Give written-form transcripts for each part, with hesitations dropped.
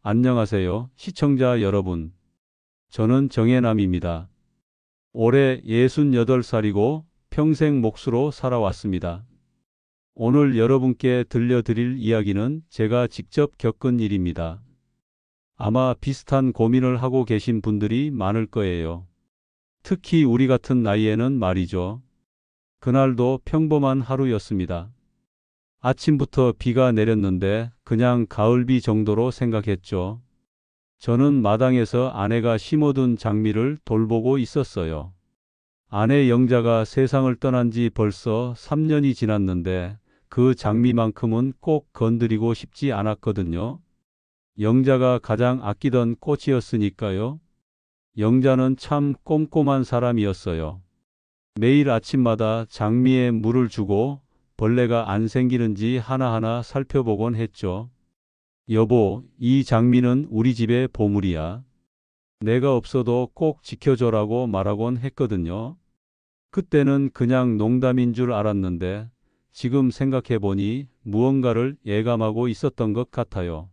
안녕하세요, 시청자 여러분. 저는 정혜남입니다. 올해 68살이고 평생 몫으로 살아왔습니다. 오늘 여러분께 들려드릴 이야기는 제가 직접 겪은 일입니다. 아마 비슷한 고민을 하고 계신 분들이 많을 거예요. 특히 우리 같은 나이에는 말이죠. 그날도 평범한 하루였습니다. 아침부터 비가 내렸는데 그냥 가을비 정도로 생각했죠. 저는 마당에서 아내가 심어둔 장미를 돌보고 있었어요. 아내 영자가 세상을 떠난 지 벌써 3년이 지났는데 그 장미만큼은 꼭 건드리고 싶지 않았거든요. 영자가 가장 아끼던 꽃이었으니까요. 영자는 참 꼼꼼한 사람이었어요. 매일 아침마다 장미에 물을 주고 벌레가 안 생기는지 하나하나 살펴보곤 했죠. 여보, 이 장미는 우리 집의 보물이야. 내가 없어도 꼭 지켜줘라고 말하곤 했거든요. 그때는 그냥 농담인 줄 알았는데 지금 생각해보니 무언가를 예감하고 있었던 것 같아요.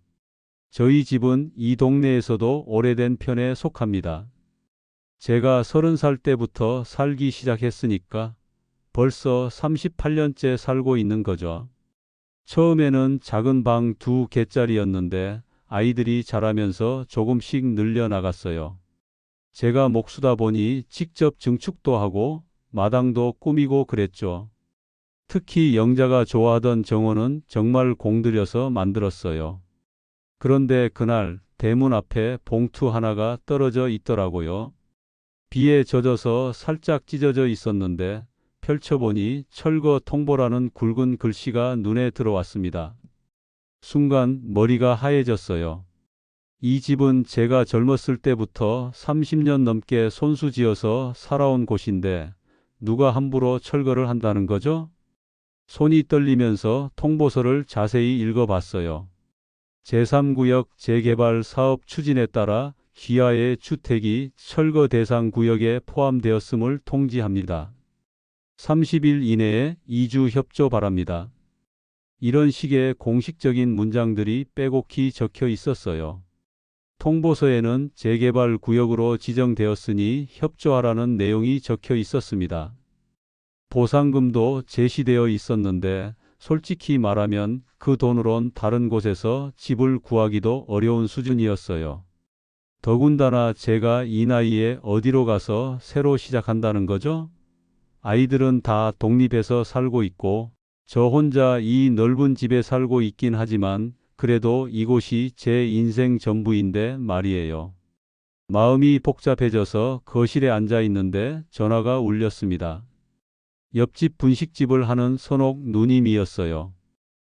저희 집은 이 동네에서도 오래된 편에 속합니다. 제가 30살 때부터 살기 시작했으니까 벌써 38년째 살고 있는 거죠. 처음에는 작은 방 2개짜리였는데 아이들이 자라면서 조금씩 늘려나갔어요. 제가 목수다 보니 직접 증축도 하고 마당도 꾸미고 그랬죠. 특히 영자가 좋아하던 정원은 정말 공들여서 만들었어요. 그런데 그날 대문 앞에 봉투 하나가 떨어져 있더라고요. 비에 젖어서 살짝 찢어져 있었는데 펼쳐보니 철거 통보라는 굵은 글씨가 눈에 들어왔습니다. 순간 머리가 하얘졌어요. 이 집은 제가 젊었을 때부터 30년 넘게 손수지어서 살아온 곳인데 누가 함부로 철거를 한다는 거죠? 손이 떨리면서 통보서를 자세히 읽어봤어요. 제3구역 재개발 사업 추진에 따라 기아의 주택이 철거 대상 구역에 포함되었음을 통지합니다. 30일 이내에 이주 협조 바랍니다. 이런 식의 공식적인 문장들이 빼곡히 적혀 있었어요. 통보서에는 재개발 구역으로 지정되었으니 협조하라는 내용이 적혀 있었습니다. 보상금도 제시되어 있었는데 솔직히 말하면 그 돈으론 다른 곳에서 집을 구하기도 어려운 수준이었어요. 더군다나 제가 이 나이에 어디로 가서 새로 시작한다는 거죠? 아이들은 다 독립해서 살고 있고 저 혼자 이 넓은 집에 살고 있긴 하지만 그래도 이곳이 제 인생 전부인데 말이에요. 마음이 복잡해져서 거실에 앉아 있는데 전화가 울렸습니다. 옆집 분식집을 하는 선옥 누님이었어요.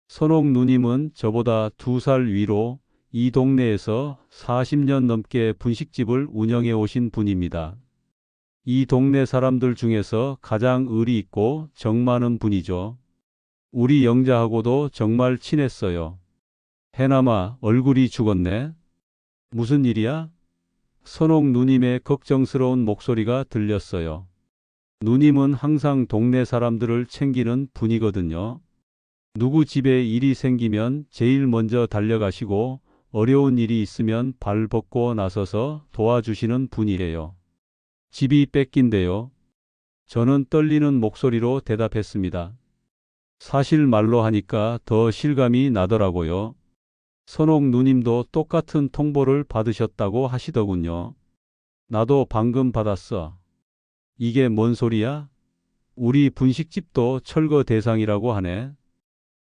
선옥 누님은 저보다 2살 위로 이 동네에서 40년 넘게 분식집을 운영해 오신 분입니다. 이 동네 사람들 중에서 가장 의리 있고 정 많은 분이죠. 우리 영자하고도 정말 친했어요. 해남아, 얼굴이 죽었네. 무슨 일이야? 선옥 누님의 걱정스러운 목소리가 들렸어요. 누님은 항상 동네 사람들을 챙기는 분이거든요. 누구 집에 일이 생기면 제일 먼저 달려가시고 어려운 일이 있으면 발 벗고 나서서 도와주시는 분이에요. 집이 뺏긴대요. 저는 떨리는 목소리로 대답했습니다. 사실 말로 하니까 더 실감이 나더라고요. 선옥 누님도 똑같은 통보를 받으셨다고 하시더군요. 나도 방금 받았어. 이게 뭔 소리야? 우리 분식집도 철거 대상이라고 하네.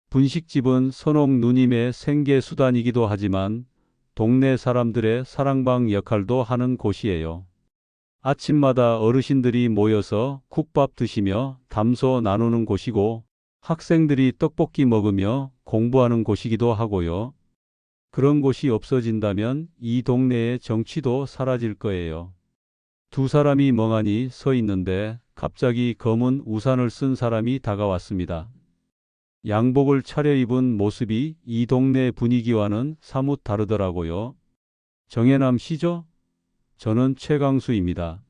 분식집은 선옥 누님의 생계 수단이기도 하지만 동네 사람들의 사랑방 역할도 하는 곳이에요. 아침마다 어르신들이 모여서 국밥 드시며 담소 나누는 곳이고 학생들이 떡볶이 먹으며 공부하는 곳이기도 하고요. 그런 곳이 없어진다면 이 동네의 정취도 사라질 거예요. 두 사람이 멍하니 서 있는데 갑자기 검은 우산을 쓴 사람이 다가왔습니다. 양복을 차려입은 모습이 이 동네 분위기와는 사뭇 다르더라고요. 정혜남 씨죠? 저는 최강수입니다.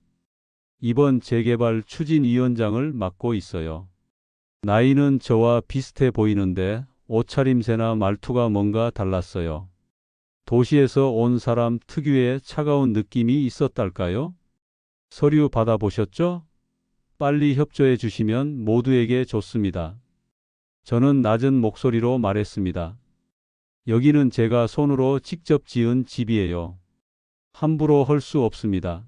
이번 재개발 추진위원장을 맡고 있어요. 나이는 저와 비슷해 보이는데 옷차림새나 말투가 뭔가 달랐어요. 도시에서 온 사람 특유의 차가운 느낌이 있었달까요? 서류 받아보셨죠? 빨리 협조해 주시면 모두에게 좋습니다. 저는 낮은 목소리로 말했습니다. 여기는 제가 손으로 직접 지은 집이에요. 함부로 할 수 없습니다.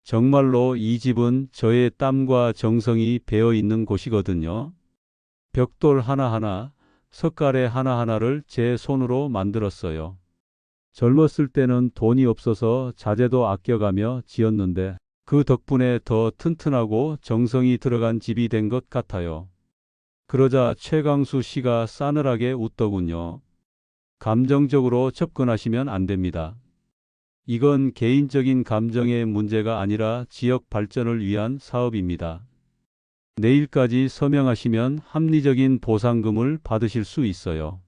정말로 이 집은 저의 땀과 정성이 배어 있는 곳이거든요. 벽돌 하나하나, 석가래 하나하나를 제 손으로 만들었어요. 젊었을 때는 돈이 없어서 자재도 아껴가며 지었는데 그 덕분에 더 튼튼하고 정성이 들어간 집이 된 것 같아요. 그러자 최강수 씨가 싸늘하게 웃더군요. 감정적으로 접근하시면 안 됩니다. 이건 개인적인 감정의 문제가 아니라 지역 발전을 위한 사업입니다. 내일까지 서명하시면 합리적인 보상금을 받으실 수 있어요.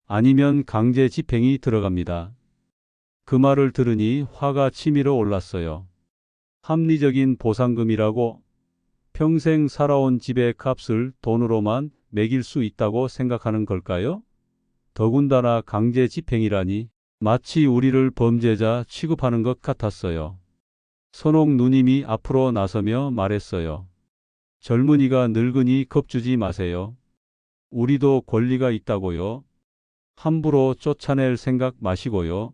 아니면 강제 집행이 들어갑니다. 그 말을 들으니 화가 치밀어 올랐어요. 합리적인 보상금이라고? 평생 살아온 집의 값을 돈으로만 매길 수 있다고 생각하는 걸까요? 더군다나 강제 집행이라니 마치 우리를 범죄자 취급하는 것 같았어요. 선옥 누님이 앞으로 나서며 말했어요. 젊은이가 늙으니 겁주지 마세요. 우리도 권리가 있다고요. 함부로 쫓아낼 생각 마시고요.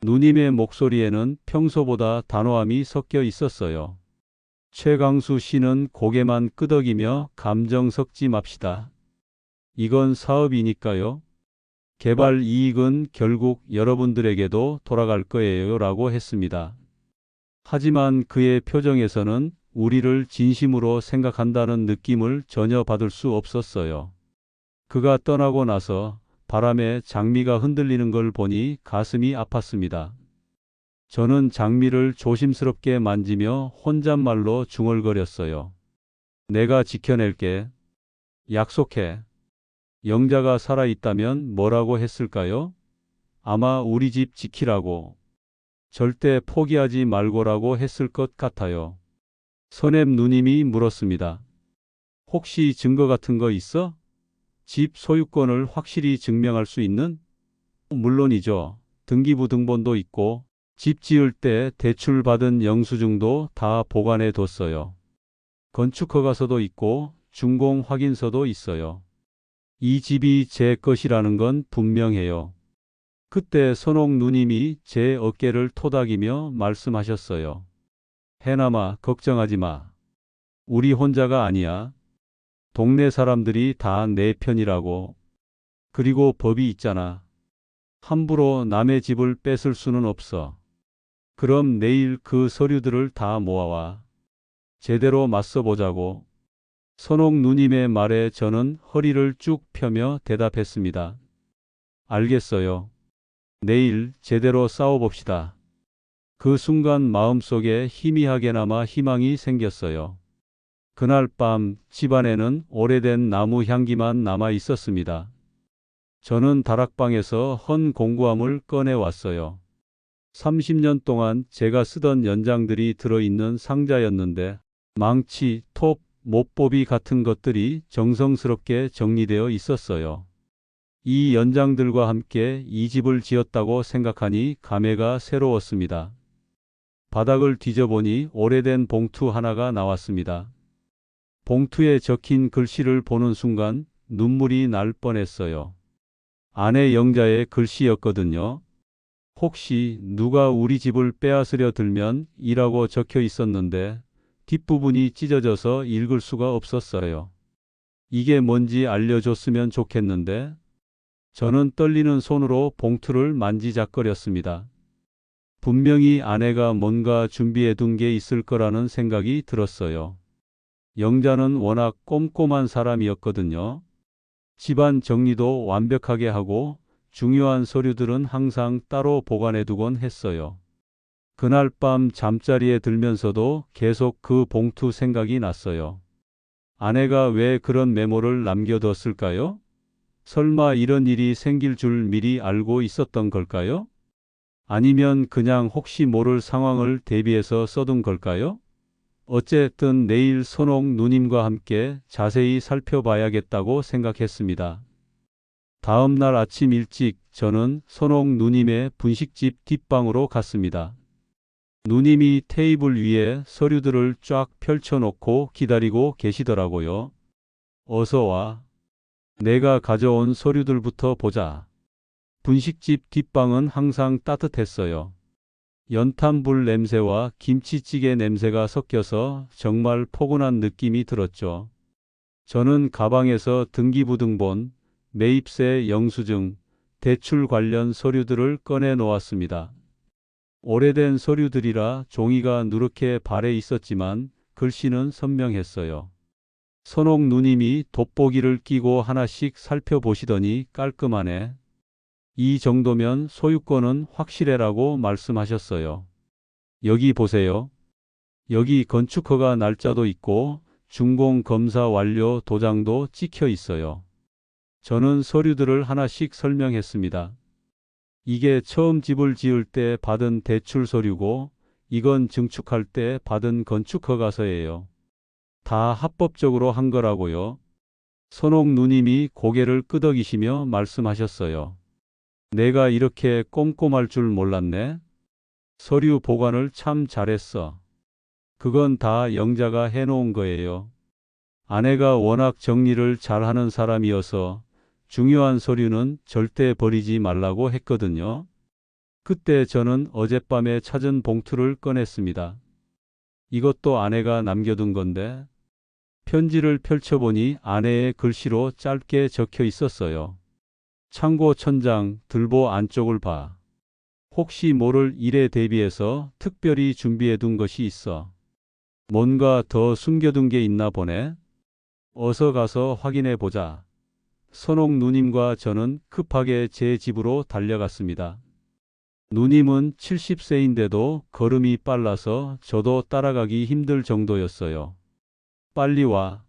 누님의 목소리에는 평소보다 단호함이 섞여 있었어요. 최강수 씨는 고개만 끄덕이며 감정 섞지 맙시다. 이건 사업이니까요. 개발 이익은 결국 여러분들에게도 돌아갈 거예요 라고 했습니다. 하지만 그의 표정에서는 우리를 진심으로 생각한다는 느낌을 전혀 받을 수 없었어요. 그가 떠나고 나서 바람에 장미가 흔들리는 걸 보니 가슴이 아팠습니다. 저는 장미를 조심스럽게 만지며 혼잣말로 중얼거렸어요. 내가 지켜낼게. 약속해. 영자가 살아있다면 뭐라고 했을까요? 아마 우리 집 지키라고. 절대 포기하지 말고라고 했을 것 같아요. 선앱 누님이 물었습니다. 혹시 증거 같은 거 있어? 집 소유권을 확실히 증명할 수 있는? 물론이죠. 등기부 등본도 있고 집 지을 때 대출받은 영수증도 다 보관해 뒀어요. 건축허가서도 있고 준공 확인서도 있어요. 이 집이 제 것이라는 건 분명해요. 그때 선옥 누님이 제 어깨를 토닥이며 말씀하셨어요. 해남아, 걱정하지 마. 우리 혼자가 아니야. 동네 사람들이 다 내 편이라고. 그리고 법이 있잖아. 함부로 남의 집을 뺏을 수는 없어. 그럼 내일 그 서류들을 다 모아와. 제대로 맞서보자고. 선옥 누님의 말에 저는 허리를 쭉 펴며 대답했습니다. 알겠어요. 내일 제대로 싸워봅시다. 그 순간 마음속에 희미하게나마 희망이 생겼어요. 그날 밤 집안에는 오래된 나무 향기만 남아 있었습니다. 저는 다락방에서 헌 공구함을 꺼내왔어요. 30년 동안 제가 쓰던 연장들이 들어있는 상자였는데 망치, 톱, 못보비 같은 것들이 정성스럽게 정리되어 있었어요. 이 연장들과 함께 이 집을 지었다고 생각하니 감회가 새로웠습니다. 바닥을 뒤져보니 오래된 봉투 하나가 나왔습니다. 봉투에 적힌 글씨를 보는 순간 눈물이 날 뻔했어요. 아내 영자의 글씨였거든요. 혹시 누가 우리 집을 빼앗으려 들면 이라고 적혀 있었는데 뒷부분이 찢어져서 읽을 수가 없었어요. 이게 뭔지 알려줬으면 좋겠는데 저는 떨리는 손으로 봉투를 만지작거렸습니다. 분명히 아내가 뭔가 준비해둔 게 있을 거라는 생각이 들었어요. 영자는 워낙 꼼꼼한 사람이었거든요. 집안 정리도 완벽하게 하고 중요한 서류들은 항상 따로 보관해두곤 했어요. 그날 밤 잠자리에 들면서도 계속 그 봉투 생각이 났어요. 아내가 왜 그런 메모를 남겨뒀을까요? 설마 이런 일이 생길 줄 미리 알고 있었던 걸까요? 아니면 그냥 혹시 모를 상황을 대비해서 써둔 걸까요? 어쨌든 내일 선옥 누님과 함께 자세히 살펴봐야겠다고 생각했습니다. 다음 날 아침 일찍 저는 선옥 누님의 분식집 뒷방으로 갔습니다. 누님이 테이블 위에 서류들을 쫙 펼쳐놓고 기다리고 계시더라고요. 어서 와. 내가 가져온 서류들부터 보자. 분식집 뒷방은 항상 따뜻했어요. 연탄불 냄새와 김치찌개 냄새가 섞여서 정말 포근한 느낌이 들었죠. 저는 가방에서 등기부등본, 매입세 영수증, 대출 관련 서류들을 꺼내 놓았습니다. 오래된 서류들이라 종이가 누렇게 발해 있었지만 글씨는 선명했어요. 선옥 누님이 돋보기를 끼고 하나씩 살펴보시더니 깔끔하네. 이 정도면 소유권은 확실해라고 말씀하셨어요. 여기 보세요. 여기 건축허가 날짜도 있고 준공 검사 완료 도장도 찍혀 있어요. 저는 서류들을 하나씩 설명했습니다. 이게 처음 집을 지을 때 받은 대출 서류고 이건 증축할 때 받은 건축허가서예요. 다 합법적으로 한 거라고요. 선옥 누님이 고개를 끄덕이시며 말씀하셨어요. 내가 이렇게 꼼꼼할 줄 몰랐네. 서류 보관을 참 잘했어. 그건 다 영자가 해놓은 거예요. 아내가 워낙 정리를 잘하는 사람이어서 중요한 서류는 절대 버리지 말라고 했거든요. 그때 저는 어젯밤에 찾은 봉투를 꺼냈습니다. 이것도 아내가 남겨둔 건데 편지를 펼쳐보니 아내의 글씨로 짧게 적혀 있었어요. 창고 천장 들보 안쪽을 봐. 혹시 모를 일에 대비해서 특별히 준비해 둔 것이 있어. 뭔가 더 숨겨둔 게 있나 보네. 어서 가서 확인해 보자. 선옥 누님과 저는 급하게 제 집으로 달려갔습니다. 누님은 70세인데도 걸음이 빨라서 저도 따라가기 힘들 정도였어요. 빨리 와.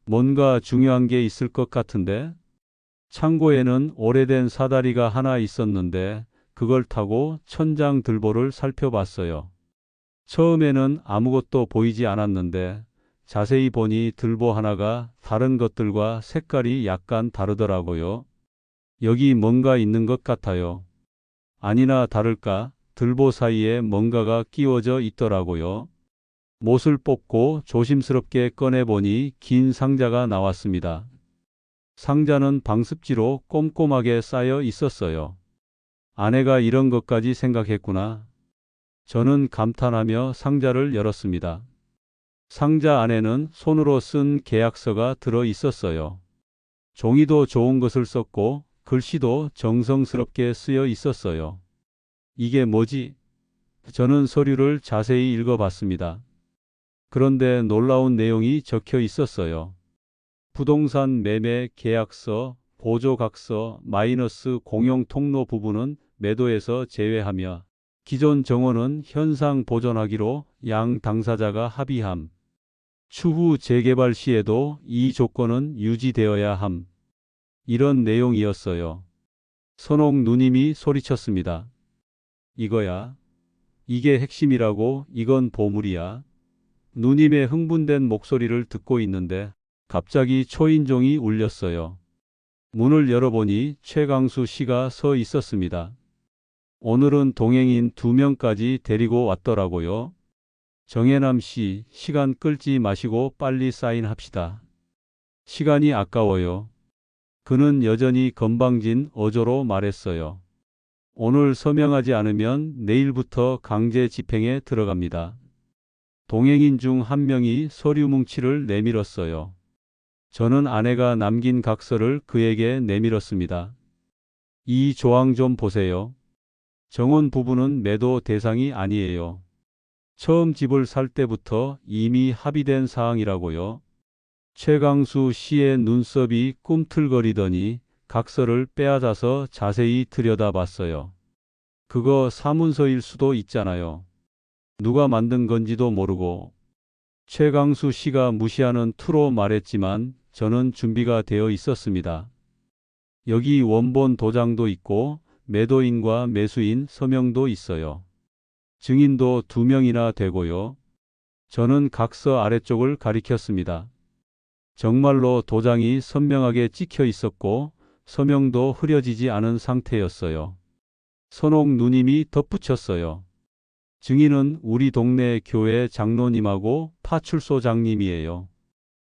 뭔가 중요한 게 있을 것 같은데? 창고에는 오래된 사다리가 하나 있었는데 그걸 타고 천장 들보를 살펴봤어요. 처음에는 아무것도 보이지 않았는데 자세히 보니 들보 하나가 다른 것들과 색깔이 약간 다르더라고요. 여기 뭔가 있는 것 같아요. 아니나 다를까 들보 사이에 뭔가가 끼워져 있더라고요. 못을 뽑고 조심스럽게 꺼내보니 긴 상자가 나왔습니다. 상자는 방습지로 꼼꼼하게 쌓여 있었어요. 아내가 이런 것까지 생각했구나. 저는 감탄하며 상자를 열었습니다. 상자 안에는 손으로 쓴 계약서가 들어 있었어요. 종이도 좋은 것을 썼고 글씨도 정성스럽게 쓰여 있었어요. 이게 뭐지? 저는 서류를 자세히 읽어봤습니다. 그런데 놀라운 내용이 적혀 있었어요. 부동산 매매 계약서, 보조각서, 마이너스 공용 통로 부분은 매도에서 제외하며 기존 정원은 현상 보존하기로 양 당사자가 합의함. 추후 재개발 시에도 이 조건은 유지되어야 함. 이런 내용이었어요. 선옥 누님이 소리쳤습니다. 이거야. 이게 핵심이라고. 이건 보물이야. 누님의 흥분된 목소리를 듣고 있는데 갑자기 초인종이 울렸어요. 문을 열어보니 최강수 씨가 서 있었습니다. 오늘은 동행인 2명까지 데리고 왔더라고요. 정혜남 씨, 시간 끌지 마시고 빨리 사인합시다. 시간이 아까워요. 그는 여전히 건방진 어조로 말했어요. 오늘 서명하지 않으면 내일부터 강제 집행에 들어갑니다. 동행인 중 한 명이 서류 뭉치를 내밀었어요. 저는 아내가 남긴 각서를 그에게 내밀었습니다. 이 조항 좀 보세요. 정원 부부는 매도 대상이 아니에요. 처음 집을 살 때부터 이미 합의된 사항이라고요. 최강수 씨의 눈썹이 꿈틀거리더니 각서를 빼앗아서 자세히 들여다봤어요. 그거 사문서일 수도 있잖아요. 누가 만든 건지도 모르고. 최강수 씨가 무시하는 투로 말했지만 저는 준비가 되어 있었습니다. 여기 원본 도장도 있고 매도인과 매수인 서명도 있어요. 증인도 2명이나 되고요. 저는 각서 아래쪽을 가리켰습니다. 정말로 도장이 선명하게 찍혀 있었고 서명도 흐려지지 않은 상태였어요. 선옥 누님이 덧붙였어요. 증인은 우리 동네 교회 장로님하고 파출소장님이에요.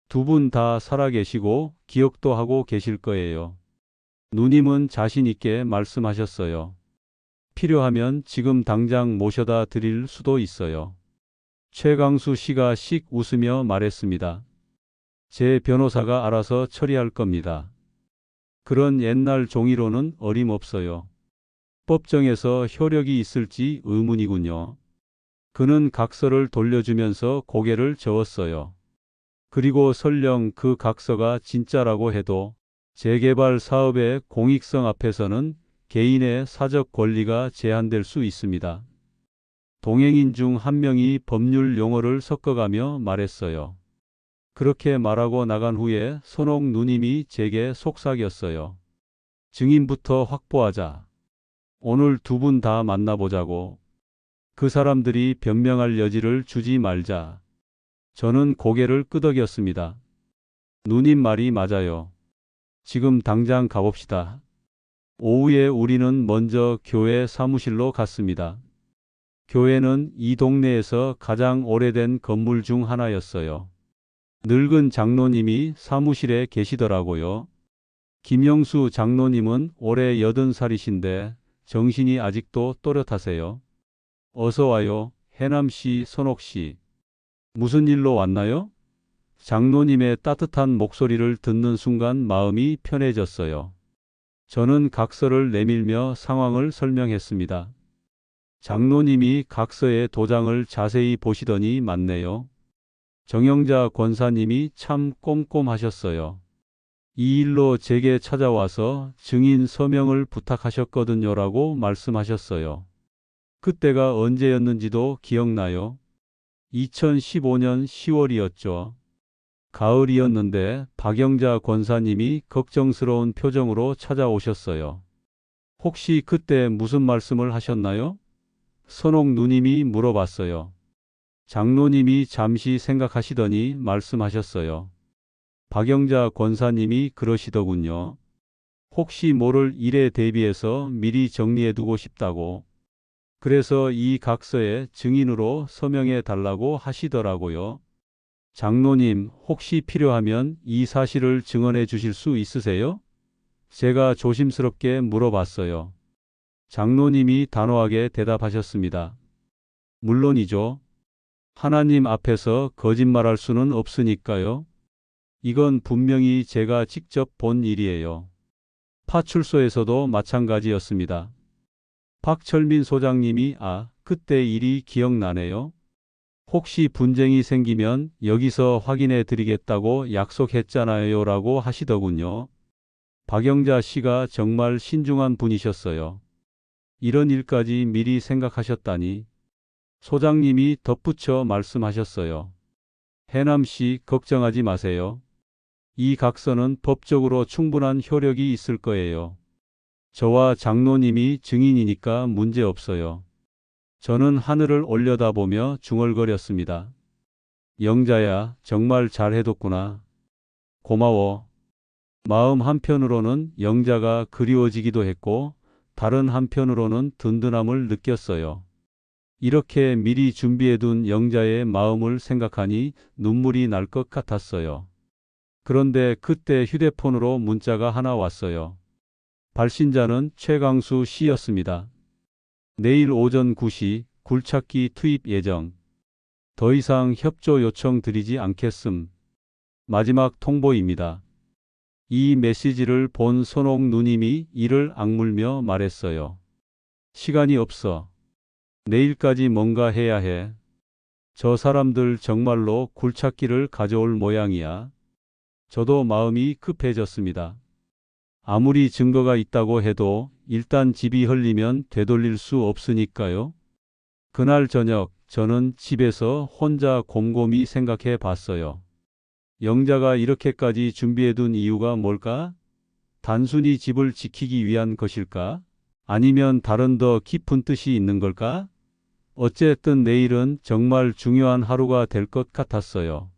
두 분 다 살아계시고 기억도 하고 계실 거예요. 누님은 자신 있게 말씀하셨어요. 필요하면 지금 당장 모셔다 드릴 수도 있어요. 최강수 씨가 씩 웃으며 말했습니다. 제 변호사가 알아서 처리할 겁니다. 그런 옛날 종이로는 어림없어요. 법정에서 효력이 있을지 의문이군요. 그는 각서를 돌려주면서 고개를 저었어요. 그리고 설령 그 각서가 진짜라고 해도 재개발 사업의 공익성 앞에서는 개인의 사적 권리가 제한될 수 있습니다. 동행인 중 한 명이 법률 용어를 섞어가며 말했어요. 그렇게 말하고 나간 후에 선옥 누님이 제게 속삭였어요. 증인부터 확보하자. 오늘 두 분 다 만나보자고. 그 사람들이 변명할 여지를 주지 말자. 저는 고개를 끄덕였습니다. 누님 말이 맞아요. 지금 당장 가봅시다. 오후에 우리는 먼저 교회 사무실로 갔습니다. 교회는 이 동네에서 가장 오래된 건물 중 하나였어요. 늙은 장로님이 사무실에 계시더라고요. 김영수 장로님은 올해 80살이신데 정신이 아직도 또렷하세요. 어서 와요, 해남씨, 선옥씨. 무슨 일로 왔나요? 장로님의 따뜻한 목소리를 듣는 순간 마음이 편해졌어요. 저는 각서를 내밀며 상황을 설명했습니다. 장로님이 각서의 도장을 자세히 보시더니 맞네요. 정영자 권사님이 참 꼼꼼하셨어요. 이 일로 제게 찾아와서 증인 서명을 부탁하셨거든요라고 말씀하셨어요. 그때가 언제였는지도 기억나요? 2015년 10월이었죠. 가을이었는데 박영자 권사님이 걱정스러운 표정으로 찾아오셨어요. 혹시 그때 무슨 말씀을 하셨나요? 선옥 누님이 물어봤어요. 장로님이 잠시 생각하시더니 말씀하셨어요. 박영자 권사님이 그러시더군요. 혹시 모를 일에 대비해서 미리 정리해두고 싶다고. 그래서 이 각서에 증인으로 서명해 달라고 하시더라고요. 장로님, 혹시 필요하면 이 사실을 증언해 주실 수 있으세요? 제가 조심스럽게 물어봤어요. 장로님이 단호하게 대답하셨습니다. 물론이죠. 하나님 앞에서 거짓말할 수는 없으니까요. 이건 분명히 제가 직접 본 일이에요. 파출소에서도 마찬가지였습니다. 박철민 소장님이 그때 일이 기억나네요. 혹시 분쟁이 생기면 여기서 확인해 드리겠다고 약속했잖아요 라고 하시더군요. 박영자 씨가 정말 신중한 분이셨어요. 이런 일까지 미리 생각하셨다니. 소장님이 덧붙여 말씀하셨어요. 해남 씨 걱정하지 마세요. 이 각서는 법적으로 충분한 효력이 있을 거예요. 저와 장로님이 증인이니까 문제 없어요. 저는 하늘을 올려다보며 중얼거렸습니다. 영자야, 정말 잘해뒀구나. 고마워. 마음 한편으로는 영자가 그리워지기도 했고 다른 한편으로는 든든함을 느꼈어요. 이렇게 미리 준비해둔 영자의 마음을 생각하니 눈물이 날 것 같았어요. 그런데 그때 휴대폰으로 문자가 하나 왔어요. 발신자는 최강수 씨였습니다. 내일 오전 9시 굴착기 투입 예정. 더 이상 협조 요청 드리지 않겠음. 마지막 통보입니다. 이 메시지를 본 선옥 누님이 이를 악물며 말했어요. 시간이 없어. 내일까지 뭔가 해야 해. 저 사람들 정말로 굴착기를 가져올 모양이야. 저도 마음이 급해졌습니다. 아무리 증거가 있다고 해도 일단 집이 흘리면 되돌릴 수 없으니까요. 그날 저녁 저는 집에서 혼자 곰곰이 생각해 봤어요. 영자가 이렇게까지 준비해둔 이유가 뭘까? 단순히 집을 지키기 위한 것일까? 아니면 다른 더 깊은 뜻이 있는 걸까? 어쨌든 내일은 정말 중요한 하루가 될 것 같았어요.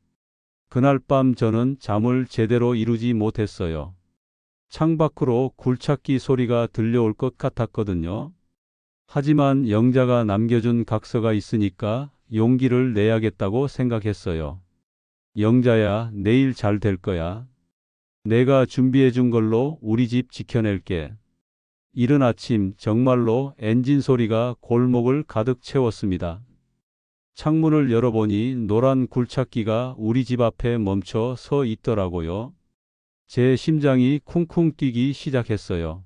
그날 밤 저는 잠을 제대로 이루지 못했어요. 창밖으로 굴착기 소리가 들려올 것 같았거든요. 하지만 영자가 남겨준 각서가 있으니까 용기를 내야겠다고 생각했어요. 영자야, 내일 잘 될 거야. 내가 준비해준 걸로 우리 집 지켜낼게. 이른 아침 정말로 엔진 소리가 골목을 가득 채웠습니다. 창문을 열어보니 노란 굴착기가 우리 집 앞에 멈춰 서 있더라고요. 제 심장이 쿵쿵 뛰기 시작했어요.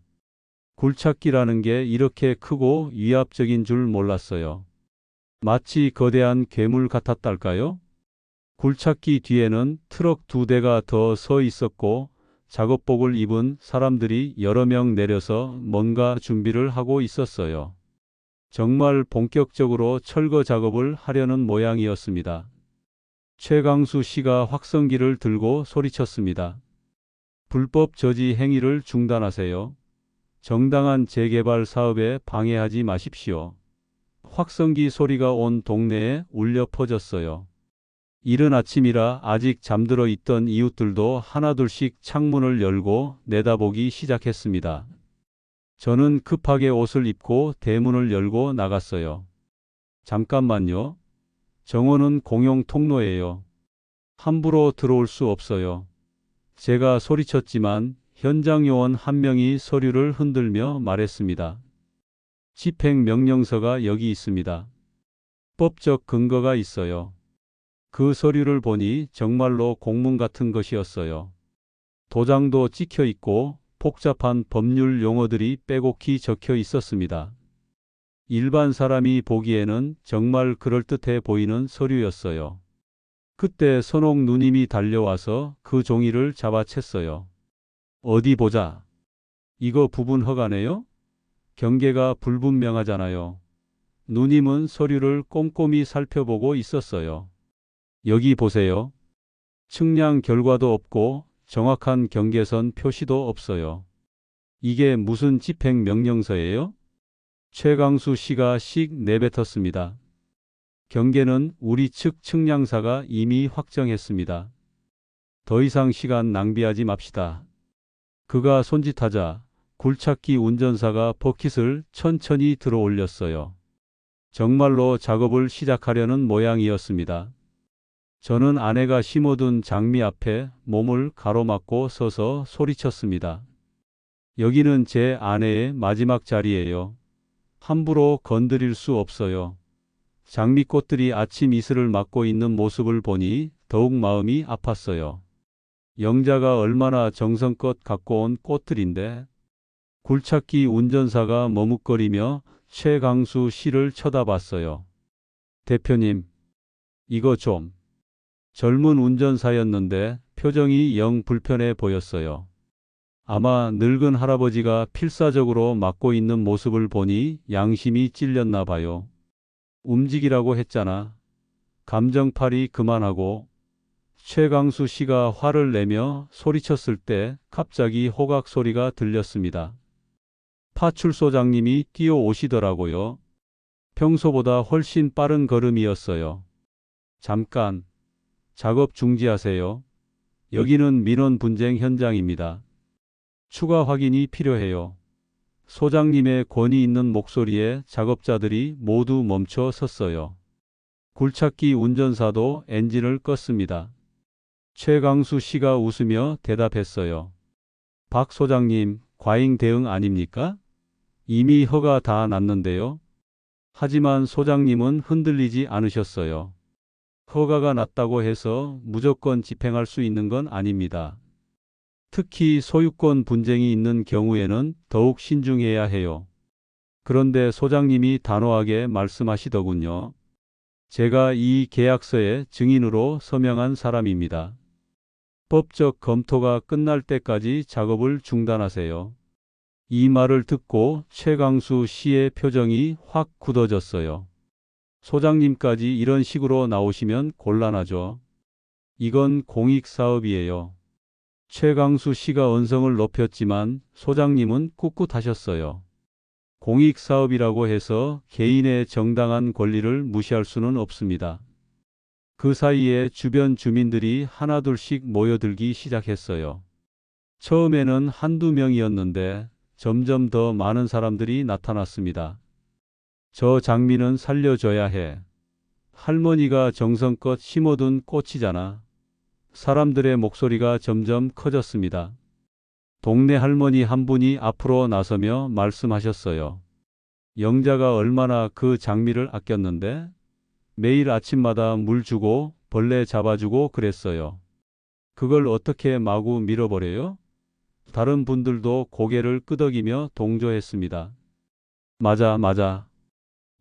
굴착기라는 게 이렇게 크고 위압적인 줄 몰랐어요. 마치 거대한 괴물 같았달까요? 굴착기 뒤에는 트럭 2대가 더 서 있었고 작업복을 입은 사람들이 여러 명 내려서 뭔가 준비를 하고 있었어요. 정말 본격적으로 철거 작업을 하려는 모양이었습니다. 최강수 씨가 확성기를 들고 소리쳤습니다. 불법 저지 행위를 중단하세요. 정당한 재개발 사업에 방해하지 마십시오. 확성기 소리가 온 동네에 울려 퍼졌어요. 이른 아침이라 아직 잠들어 있던 이웃들도 하나둘씩 창문을 열고 내다보기 시작했습니다. 저는 급하게 옷을 입고 대문을 열고 나갔어요. 잠깐만요. 정원은 공용 통로예요. 함부로 들어올 수 없어요. 제가 소리쳤지만 현장 요원 한 명이 서류를 흔들며 말했습니다. 집행명령서가 여기 있습니다. 법적 근거가 있어요. 그 서류를 보니 정말로 공문 같은 것이었어요. 도장도 찍혀 있고 복잡한 법률 용어들이 빼곡히 적혀 있었습니다. 일반 사람이 보기에는 정말 그럴듯해 보이는 서류였어요. 그때 선옥 누님이 달려와서 그 종이를 잡아챘어요. 어디 보자. 이거 부분 허가네요? 경계가 불분명하잖아요. 누님은 서류를 꼼꼼히 살펴보고 있었어요. 여기 보세요. 측량 결과도 없고 정확한 경계선 표시도 없어요. 이게 무슨 집행명령서예요? 최강수 씨가 씩 내뱉었습니다. 경계는 우리 측 측량사가 이미 확정했습니다. 더 이상 시간 낭비하지 맙시다. 그가 손짓하자 굴착기 운전사가 버킷을 천천히 들어 올렸어요. 정말로 작업을 시작하려는 모양이었습니다. 저는 아내가 심어둔 장미 앞에 몸을 가로막고 서서 소리쳤습니다. 여기는 제 아내의 마지막 자리예요. 함부로 건드릴 수 없어요. 장미꽃들이 아침 이슬을 맞고 있는 모습을 보니 더욱 마음이 아팠어요. 영자가 얼마나 정성껏 갖고 온 꽃들인데. 굴착기 운전사가 머뭇거리며 최강수 씨를 쳐다봤어요. 대표님, 이거 좀. 젊은 운전사였는데 표정이 영 불편해 보였어요. 아마 늙은 할아버지가 필사적으로 맡고 있는 모습을 보니 양심이 찔렸나 봐요. 움직이라고 했잖아. 감정팔이 그만하고. 최강수 씨가 화를 내며 소리쳤을 때 갑자기 호각 소리가 들렸습니다. 파출소장님이 뛰어오시더라고요. 평소보다 훨씬 빠른 걸음이었어요. 잠깐. 작업 중지하세요. 여기는 민원 분쟁 현장입니다. 추가 확인이 필요해요. 소장님의 권위 있는 목소리에 작업자들이 모두 멈춰 섰어요. 굴착기 운전사도 엔진을 껐습니다. 최강수 씨가 웃으며 대답했어요. 박 소장님, 과잉 대응 아닙니까? 이미 허가 다 났는데요. 하지만 소장님은 흔들리지 않으셨어요. 허가가 났다고 해서 무조건 집행할 수 있는 건 아닙니다. 특히 소유권 분쟁이 있는 경우에는 더욱 신중해야 해요. 그런데 소장님이 단호하게 말씀하시더군요. 제가 이 계약서의 증인으로 서명한 사람입니다. 법적 검토가 끝날 때까지 작업을 중단하세요. 이 말을 듣고 최강수 씨의 표정이 확 굳어졌어요. 소장님까지 이런 식으로 나오시면 곤란하죠. 이건 공익사업이에요. 최강수 씨가 언성을 높였지만 소장님은 꿋꿋하셨어요. 공익사업이라고 해서 개인의 정당한 권리를 무시할 수는 없습니다. 그 사이에 주변 주민들이 하나둘씩 모여들기 시작했어요. 처음에는 한두 명이었는데 점점 더 많은 사람들이 나타났습니다. 저 장미는 살려줘야 해. 할머니가 정성껏 심어둔 꽃이잖아. 사람들의 목소리가 점점 커졌습니다. 동네 할머니 한 분이 앞으로 나서며 말씀하셨어요. 영자가 얼마나 그 장미를 아꼈는데 매일 아침마다 물 주고 벌레 잡아주고 그랬어요. 그걸 어떻게 마구 밀어버려요? 다른 분들도 고개를 끄덕이며 동조했습니다. 맞아, 맞아.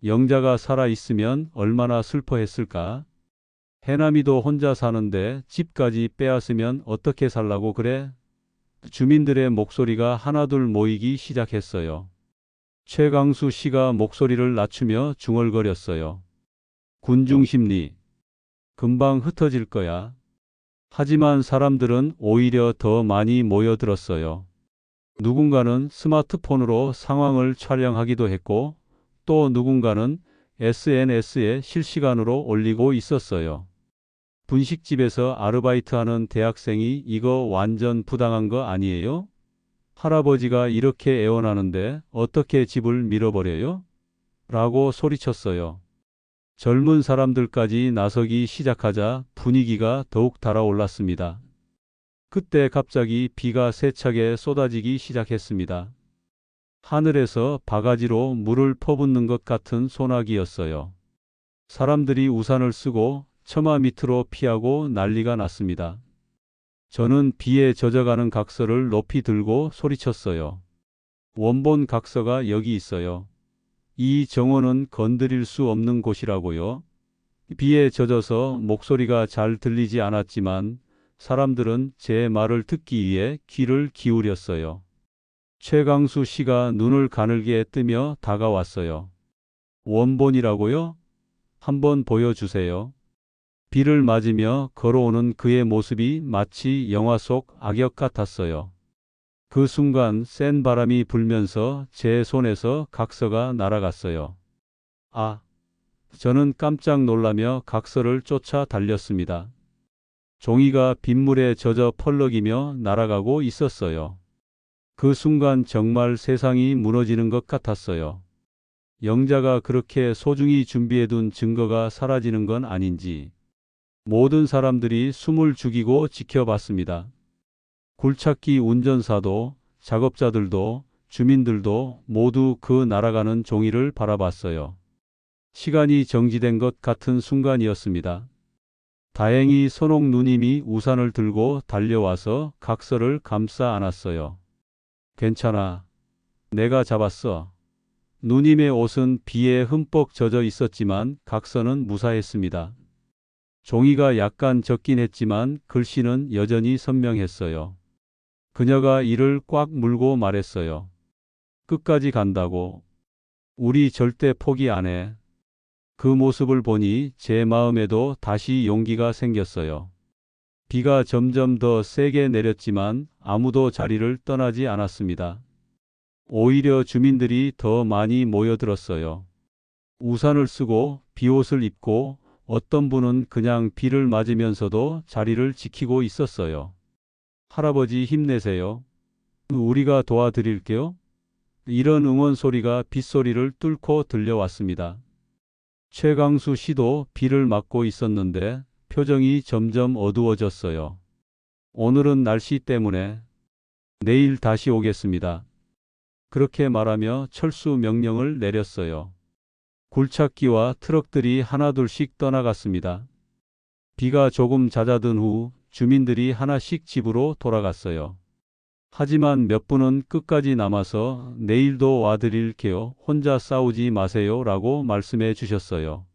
영자가 살아있으면 얼마나 슬퍼했을까? 해남이도 혼자 사는데 집까지 빼앗으면 어떻게 살라고 그래? 주민들의 목소리가 하나둘 모이기 시작했어요. 최강수 씨가 목소리를 낮추며 중얼거렸어요. 군중심리. 금방 흩어질 거야. 하지만 사람들은 오히려 더 많이 모여들었어요. 누군가는 스마트폰으로 상황을 촬영하기도 했고 또 누군가는 SNS에 실시간으로 올리고 있었어요. 분식집에서 아르바이트하는 대학생이 이거 완전 부당한 거 아니에요? 할아버지가 이렇게 애원하는데 어떻게 집을 밀어버려요? 라고 소리쳤어요. 젊은 사람들까지 나서기 시작하자 분위기가 더욱 달아올랐습니다. 그때 갑자기 비가 세차게 쏟아지기 시작했습니다. 하늘에서 바가지로 물을 퍼붓는 것 같은 소나기였어요. 사람들이 우산을 쓰고 처마 밑으로 피하고 난리가 났습니다. 저는 비에 젖어가는 각서를 높이 들고 소리쳤어요. 원본 각서가 여기 있어요. 이 정원은 건드릴 수 없는 곳이라고요. 비에 젖어서 목소리가 잘 들리지 않았지만 사람들은 제 말을 듣기 위해 귀를 기울였어요. 최강수 씨가 눈을 가늘게 뜨며 다가왔어요. 원본이라고요? 한번 보여주세요. 비를 맞으며 걸어오는 그의 모습이 마치 영화 속 악역 같았어요. 그 순간 센 바람이 불면서 제 손에서 각서가 날아갔어요. 아! 저는 깜짝 놀라며 각서를 쫓아 달렸습니다. 종이가 빗물에 젖어 펄럭이며 날아가고 있었어요. 그 순간 정말 세상이 무너지는 것 같았어요. 영자가 그렇게 소중히 준비해둔 증거가 사라지는 건 아닌지 모든 사람들이 숨을 죽이고 지켜봤습니다. 굴착기 운전사도 작업자들도 주민들도 모두 그 날아가는 종이를 바라봤어요. 시간이 정지된 것 같은 순간이었습니다. 다행히 선옥 누님이 우산을 들고 달려와서 각서를 감싸 안았어요. 괜찮아. 내가 잡았어. 누님의 옷은 비에 흠뻑 젖어 있었지만 각서는 무사했습니다. 종이가 약간 젖긴 했지만 글씨는 여전히 선명했어요. 그녀가 이를 꽉 물고 말했어요. 끝까지 간다고. 우리 절대 포기 안 해. 그 모습을 보니 제 마음에도 다시 용기가 생겼어요. 비가 점점 더 세게 내렸지만 아무도 자리를 떠나지 않았습니다. 오히려 주민들이 더 많이 모여들었어요. 우산을 쓰고 비옷을 입고 어떤 분은 그냥 비를 맞으면서도 자리를 지키고 있었어요. 할아버지 힘내세요. 우리가 도와드릴게요. 이런 응원 소리가 빗소리를 뚫고 들려왔습니다. 최강수 씨도 비를 맞고 있었는데 표정이 점점 어두워졌어요. 오늘은 날씨 때문에 내일 다시 오겠습니다. 그렇게 말하며 철수 명령을 내렸어요. 굴착기와 트럭들이 하나둘씩 떠나갔습니다. 비가 조금 잦아든 후 주민들이 하나씩 집으로 돌아갔어요. 하지만 몇 분은 끝까지 남아서 내일도 와드릴게요. 혼자 싸우지 마세요. 라고 말씀해 주셨어요.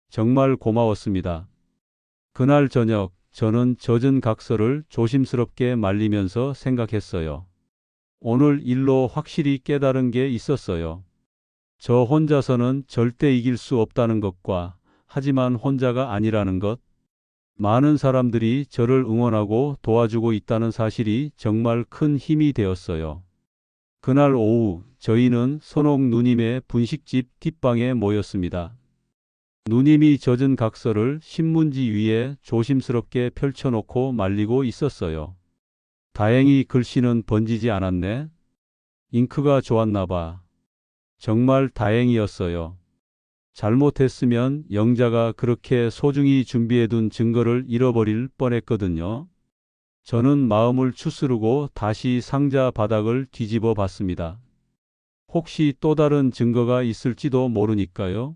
정말 고마웠습니다. 그날 저녁 저는 젖은 각서를 조심스럽게 말리면서 생각했어요. 오늘 일로 확실히 깨달은 게 있었어요. 저 혼자서는 절대 이길 수 없다는 것과 하지만 혼자가 아니라는 것, 많은 사람들이 저를 응원하고 도와주고 있다는 사실이 정말 큰 힘이 되었어요. 그날 오후 저희는 선옥 누님의 분식집 뒷방에 모였습니다. 누님이 젖은 각서를 신문지 위에 조심스럽게 펼쳐놓고 말리고 있었어요. 다행히 글씨는 번지지 않았네. 잉크가 좋았나 봐. 정말 다행이었어요. 잘못했으면 영자가 그렇게 소중히 준비해둔 증거를 잃어버릴 뻔했거든요. 저는 마음을 추스르고 다시 상자 바닥을 뒤집어 봤습니다. 혹시 또 다른 증거가 있을지도 모르니까요.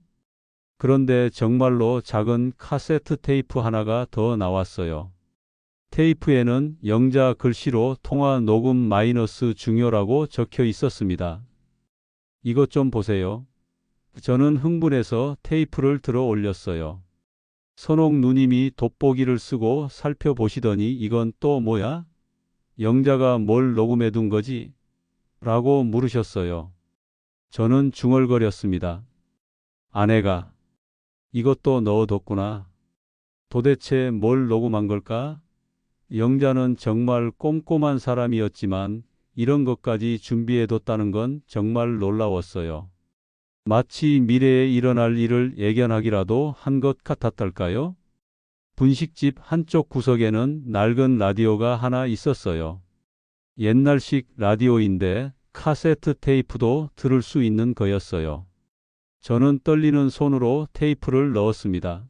그런데 정말로 작은 카세트 테이프 하나가 더 나왔어요. 테이프에는 영자 글씨로 통화 녹음 마이너스 중요라고 적혀 있었습니다. 이것 좀 보세요. 저는 흥분해서 테이프를 들어 올렸어요. 선옥 누님이 돋보기를 쓰고 살펴보시더니 이건 또 뭐야? 영자가 뭘 녹음해 둔 거지? 라고 물으셨어요. 저는 중얼거렸습니다. 아내가 이것도 넣어뒀구나. 도대체 뭘 녹음한 걸까? 영자는 정말 꼼꼼한 사람이었지만 이런 것까지 준비해뒀다는 건 정말 놀라웠어요. 마치 미래에 일어날 일을 예견하기라도 한 것 같았달까요? 분식집 한쪽 구석에는 낡은 라디오가 하나 있었어요. 옛날식 라디오인데 카세트 테이프도 들을 수 있는 거였어요. 저는 떨리는 손으로 테이프를 넣었습니다.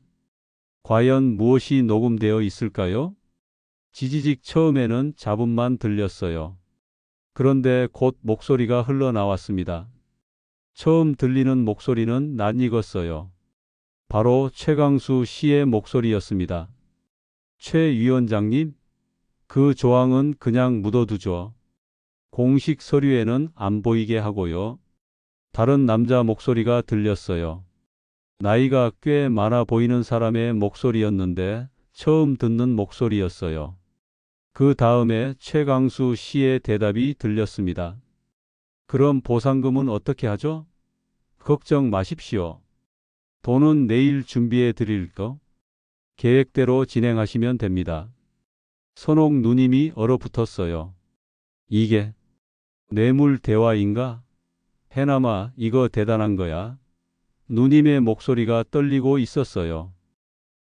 과연 무엇이 녹음되어 있을까요? 지지직 처음에는 잡음만 들렸어요. 그런데 곧 목소리가 흘러나왔습니다. 처음 들리는 목소리는 낯익었어요. 바로 최강수 씨의 목소리였습니다. 최 위원장님, 그 조항은 그냥 묻어두죠. 공식 서류에는 안 보이게 하고요. 다른 남자 목소리가 들렸어요. 나이가 꽤 많아 보이는 사람의 목소리였는데 처음 듣는 목소리였어요. 그 다음에 최강수 씨의 대답이 들렸습니다. 그럼 보상금은 어떻게 하죠? 걱정 마십시오. 돈은 내일 준비해 드릴 거. 계획대로 진행하시면 됩니다. 선옥 누님이 얼어붙었어요. 이게 뇌물 대화인가? 해남아, 이거 대단한 거야. 누님의 목소리가 떨리고 있었어요.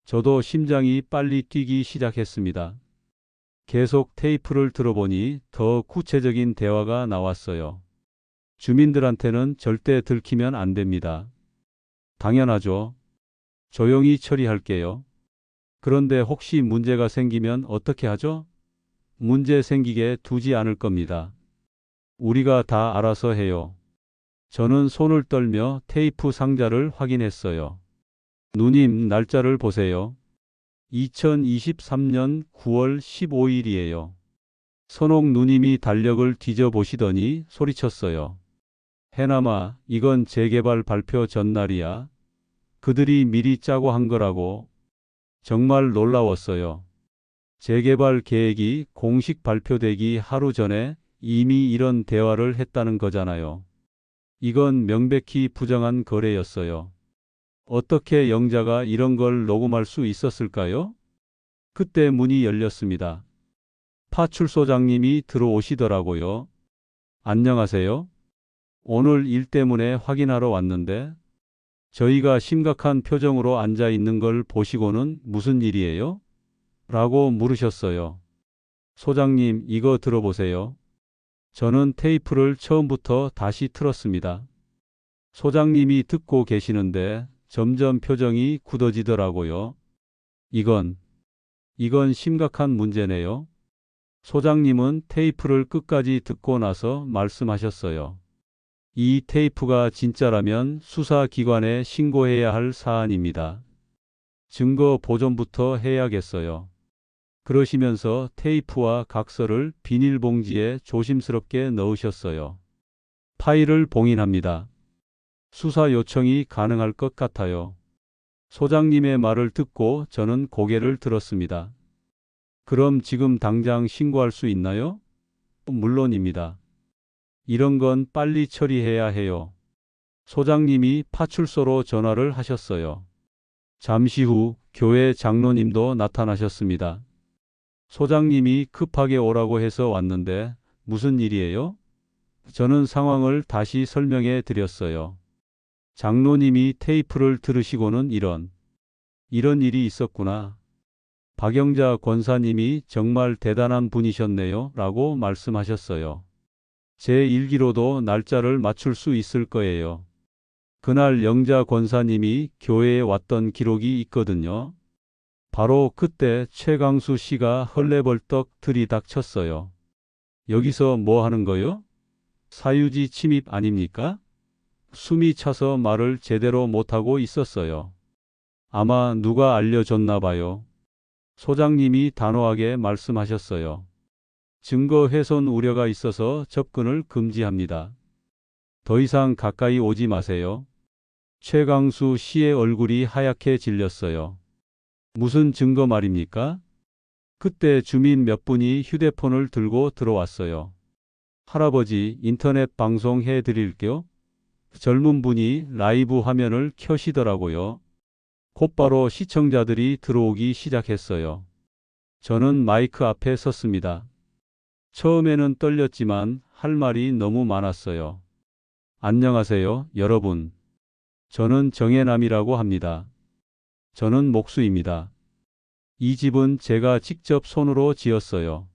저도 심장이 빨리 뛰기 시작했습니다. 계속 테이프를 들어보니 더 구체적인 대화가 나왔어요. 주민들한테는 절대 들키면 안 됩니다. 당연하죠. 조용히 처리할게요. 그런데 혹시 문제가 생기면 어떻게 하죠? 문제 생기게 두지 않을 겁니다. 우리가 다 알아서 해요. 저는 손을 떨며 테이프 상자를 확인했어요. 누님, 날짜를 보세요. 2023년 9월 15일이에요. 선옥 누님이 달력을 뒤져보시더니 소리쳤어요. 해남아, 이건 재개발 발표 전날이야. 그들이 미리 짜고 한 거라고. 정말 놀라웠어요. 재개발 계획이 공식 발표되기 하루 전에 이미 이런 대화를 했다는 거잖아요. 이건 명백히 부정한 거래였어요. 어떻게 영자가 이런 걸 녹음할 수 있었을까요? 그때 문이 열렸습니다. 파출소장님이 들어오시더라고요. 안녕하세요. 오늘 일 때문에 확인하러 왔는데 저희가 심각한 표정으로 앉아 있는 걸 보시고는 무슨 일이에요? 라고 물으셨어요. 소장님, 이거 들어보세요. 저는 테이프를 처음부터 다시 틀었습니다. 소장님이 듣고 계시는데 점점 표정이 굳어지더라고요. 이건 심각한 문제네요. 소장님은 테이프를 끝까지 듣고 나서 말씀하셨어요. 이 테이프가 진짜라면 수사기관에 신고해야 할 사안입니다. 증거 보존부터 해야겠어요. 그러시면서 테이프와 각서를 비닐봉지에 조심스럽게 넣으셨어요. 파일을 봉인합니다. 수사 요청이 가능할 것 같아요. 소장님의 말을 듣고 저는 고개를 들었습니다. 그럼 지금 당장 신고할 수 있나요? 물론입니다. 이런 건 빨리 처리해야 해요. 소장님이 파출소로 전화를 하셨어요. 잠시 후 교회 장로님도 나타나셨습니다. 소장님이 급하게 오라고 해서 왔는데 무슨 일이에요? 저는 상황을 다시 설명해 드렸어요. 장로님이 테이프를 들으시고는 이런 일이 있었구나. 박영자 권사님이 정말 대단한 분이셨네요. 라고 말씀하셨어요. 제 일기로도 날짜를 맞출 수 있을 거예요. 그날 영자 권사님이 교회에 왔던 기록이 있거든요. 바로 그때 최강수 씨가 헐레벌떡 들이닥쳤어요. 여기서 뭐 하는 거요? 사유지 침입 아닙니까? 숨이 차서 말을 제대로 못하고 있었어요. 아마 누가 알려줬나 봐요. 소장님이 단호하게 말씀하셨어요. 증거 훼손 우려가 있어서 접근을 금지합니다. 더 이상 가까이 오지 마세요. 최강수 씨의 얼굴이 하얗게 질렸어요. 무슨 증거 말입니까? 그때 주민 몇 분이 휴대폰을 들고 들어왔어요. 할아버지 인터넷 방송 해드릴게요. 젊은 분이 라이브 화면을 켜시더라고요. 곧바로 시청자들이 들어오기 시작했어요. 저는 마이크 앞에 섰습니다. 처음에는 떨렸지만 할 말이 너무 많았어요. 안녕하세요, 여러분. 저는 정혜남이라고 합니다. 저는 목수입니다. 이 집은 제가 직접 손으로 지었어요.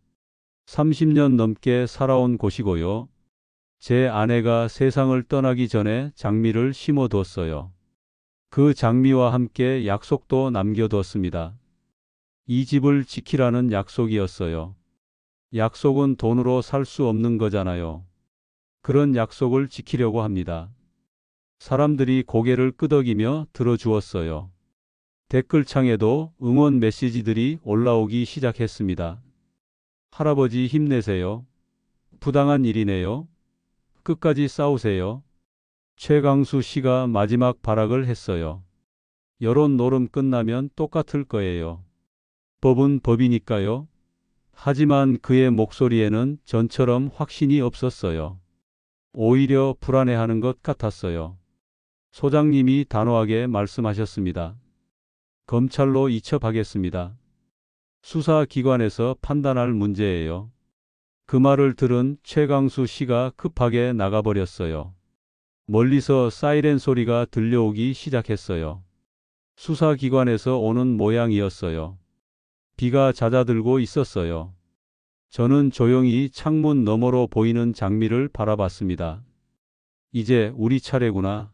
30년 넘게 살아온 곳이고요. 제 아내가 세상을 떠나기 전에 장미를 심어두었어요. 그 장미와 함께 약속도 남겨두었습니다. 이 집을 지키라는 약속이었어요. 약속은 돈으로 살 수 없는 거잖아요. 그런 약속을 지키려고 합니다. 사람들이 고개를 끄덕이며 들어주었어요. 댓글창에도 응원 메시지들이 올라오기 시작했습니다. 할아버지 힘내세요. 부당한 일이네요. 끝까지 싸우세요. 최강수 씨가 마지막 발악을 했어요. 여론 노름 끝나면 똑같을 거예요. 법은 법이니까요. 하지만 그의 목소리에는 전처럼 확신이 없었어요. 오히려 불안해하는 것 같았어요. 소장님이 단호하게 말씀하셨습니다. 검찰로 이첩하겠습니다. 수사기관에서 판단할 문제예요. 그 말을 들은 최강수 씨가 급하게 나가버렸어요. 멀리서 사이렌 소리가 들려오기 시작했어요. 수사기관에서 오는 모양이었어요. 비가 잦아들고 있었어요. 저는 조용히 창문 너머로 보이는 장미를 바라봤습니다. 이제 우리 차례구나.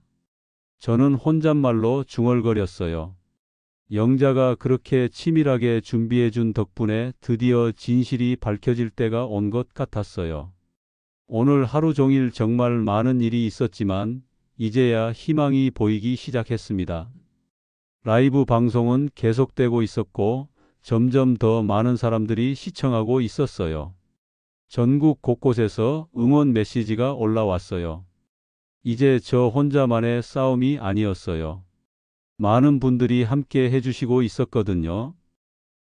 저는 혼잣말로 중얼거렸어요. 영자가 그렇게 치밀하게 준비해준 덕분에 드디어 진실이 밝혀질 때가 온 것 같았어요. 오늘 하루 종일 정말 많은 일이 있었지만 이제야 희망이 보이기 시작했습니다. 라이브 방송은 계속되고 있었고 점점 더 많은 사람들이 시청하고 있었어요. 전국 곳곳에서 응원 메시지가 올라왔어요. 이제 저 혼자만의 싸움이 아니었어요. 많은 분들이 함께 해주시고 있었거든요.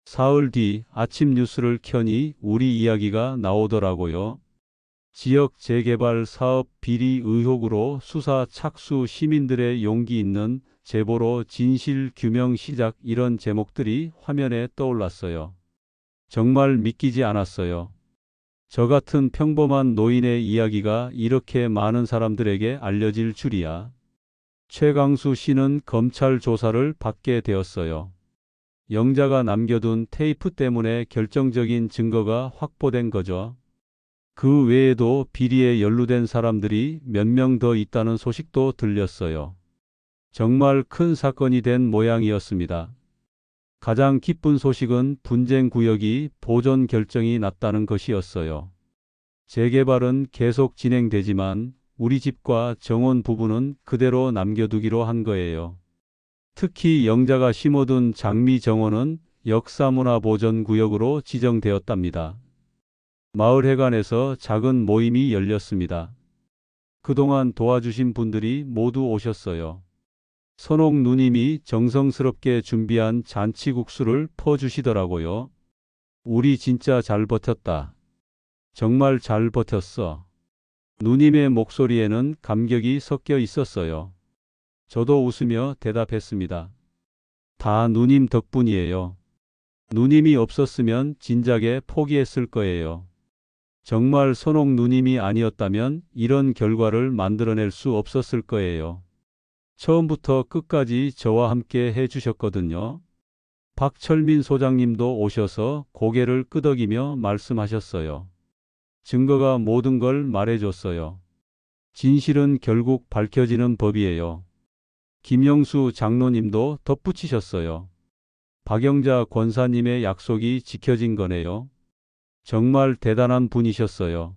사흘 뒤 아침 뉴스를 켜니 우리 이야기가 나오더라고요. 지역 재개발 사업 비리 의혹으로 수사 착수, 시민들의 용기 있는 제보로 진실 규명 시작, 이런 제목들이 화면에 떠올랐어요. 정말 믿기지 않았어요. 저 같은 평범한 노인의 이야기가 이렇게 많은 사람들에게 알려질 줄이야. 최강수 씨는 검찰 조사를 받게 되었어요. 영자가 남겨둔 테이프 때문에 결정적인 증거가 확보된 거죠. 그 외에도 비리에 연루된 사람들이 몇 명 더 있다는 소식도 들렸어요. 정말 큰 사건이 된 모양이었습니다. 가장 기쁜 소식은 분쟁 구역이 보존 결정이 났다는 것이었어요. 재개발은 계속 진행되지만 우리 집과 정원 부분은 그대로 남겨두기로 한 거예요. 특히 영자가 심어둔 장미 정원은 역사문화보전구역으로 지정되었답니다. 마을회관에서 작은 모임이 열렸습니다. 그동안 도와주신 분들이 모두 오셨어요. 선옥 누님이 정성스럽게 준비한 잔치국수를 퍼주시더라고요. 우리 진짜 잘 버텼다. 정말 잘 버텼어. 누님의 목소리에는 감격이 섞여 있었어요. 저도 웃으며 대답했습니다. 다 누님 덕분이에요. 누님이 없었으면 진작에 포기했을 거예요. 정말 선옥 누님이 아니었다면 이런 결과를 만들어낼 수 없었을 거예요. 처음부터 끝까지 저와 함께 해주셨거든요. 박철민 소장님도 오셔서 고개를 끄덕이며 말씀하셨어요. 증거가 모든 걸 말해줬어요. 진실은 결국 밝혀지는 법이에요. 김영수 장로님도 덧붙이셨어요. 박영자 권사님의 약속이 지켜진 거네요. 정말 대단한 분이셨어요.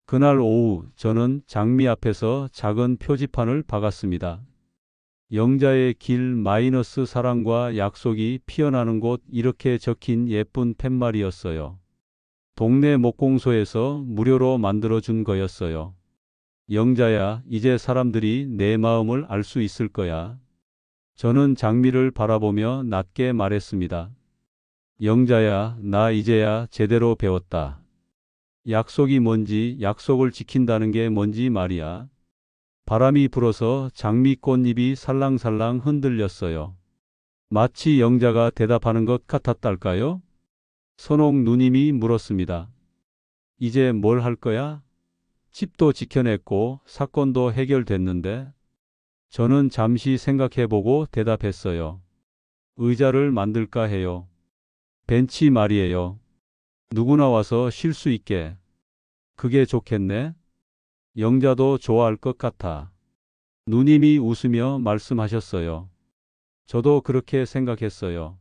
그날 오후 저는 장미 앞에서 작은 표지판을 박았습니다. 영자의 길 마이너스 사랑과 약속이 피어나는 곳 이렇게 적힌 예쁜 팻말이었어요. 동네 목공소에서 무료로 만들어준 거였어요. 영자야, 이제 사람들이 내 마음을 알 수 있을 거야. 저는 장미를 바라보며 낮게 말했습니다. 영자야, 나 이제야 제대로 배웠다. 약속이 뭔지, 약속을 지킨다는 게 뭔지 말이야. 바람이 불어서 장미꽃잎이 살랑살랑 흔들렸어요. 마치 영자가 대답하는 것 같았달까요? 선옥 누님이 물었습니다. 이제 뭘 할 거야? 집도 지켜냈고 사건도 해결됐는데. 저는 잠시 생각해보고 대답했어요. 의자를 만들까 해요. 벤치 말이에요. 누구나 와서 쉴 수 있게. 그게 좋겠네. 영자도 좋아할 것 같아. 누님이 웃으며 말씀하셨어요. 저도 그렇게 생각했어요.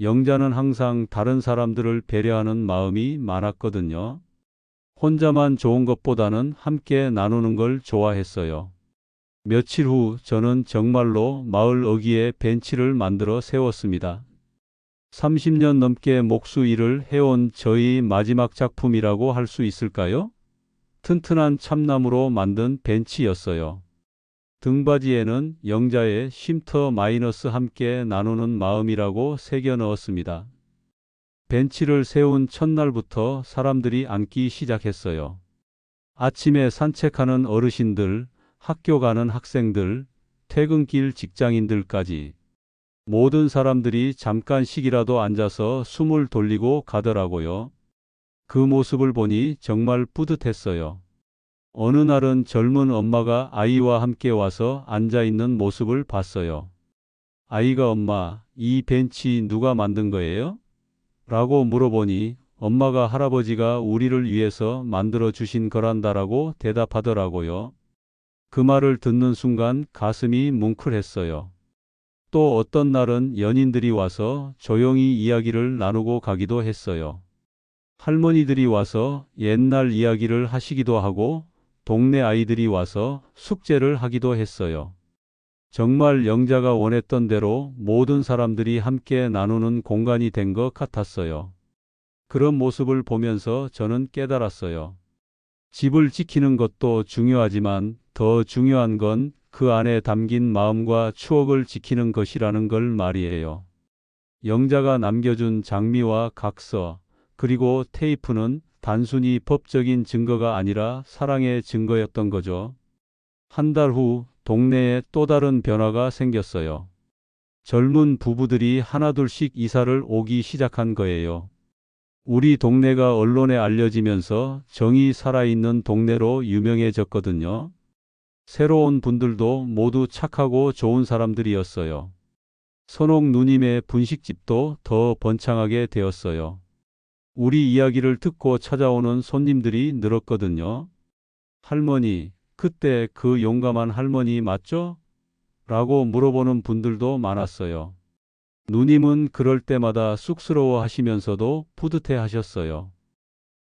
영자는 항상 다른 사람들을 배려하는 마음이 많았거든요. 혼자만 좋은 것보다는 함께 나누는 걸 좋아했어요. 며칠 후 저는 정말로 마을 어귀에 벤치를 만들어 세웠습니다. 30년 넘게 목수 일을 해온 저희 마지막 작품이라고 할 수 있을까요? 튼튼한 참나무로 만든 벤치였어요. 등받이에는 영자의 쉼터 마이너스 함께 나누는 마음이라고 새겨 넣었습니다. 벤치를 세운 첫날부터 사람들이 앉기 시작했어요. 아침에 산책하는 어르신들, 학교 가는 학생들, 퇴근길 직장인들까지 모든 사람들이 잠깐씩이라도 앉아서 숨을 돌리고 가더라고요. 그 모습을 보니 정말 뿌듯했어요. 어느 날은 젊은 엄마가 아이와 함께 와서 앉아 있는 모습을 봤어요. 아이가 엄마, 이 벤치 누가 만든 거예요? 라고 물어보니 엄마가 할아버지가 우리를 위해서 만들어 주신 거란다라고 대답하더라고요. 그 말을 듣는 순간 가슴이 뭉클했어요. 또 어떤 날은 연인들이 와서 조용히 이야기를 나누고 가기도 했어요. 할머니들이 와서 옛날 이야기를 하시기도 하고 동네 아이들이 와서 숙제를 하기도 했어요. 정말 영자가 원했던 대로 모든 사람들이 함께 나누는 공간이 된 것 같았어요. 그런 모습을 보면서 저는 깨달았어요. 집을 지키는 것도 중요하지만 더 중요한 건 그 안에 담긴 마음과 추억을 지키는 것이라는 걸 말이에요. 영자가 남겨준 장미와 각서, 그리고 테이프는 단순히 법적인 증거가 아니라 사랑의 증거였던 거죠. 한 달 후 동네에 또 다른 변화가 생겼어요. 젊은 부부들이 하나둘씩 이사를 오기 시작한 거예요. 우리 동네가 언론에 알려지면서 정이 살아있는 동네로 유명해졌거든요. 새로운 분들도 모두 착하고 좋은 사람들이었어요. 선옥 누님의 분식집도 더 번창하게 되었어요. 우리 이야기를 듣고 찾아오는 손님들이 늘었거든요. 할머니, 그때 그 용감한 할머니 맞죠? 라고 물어보는 분들도 많았어요. 누님은 그럴 때마다 쑥스러워 하시면서도 뿌듯해 하셨어요.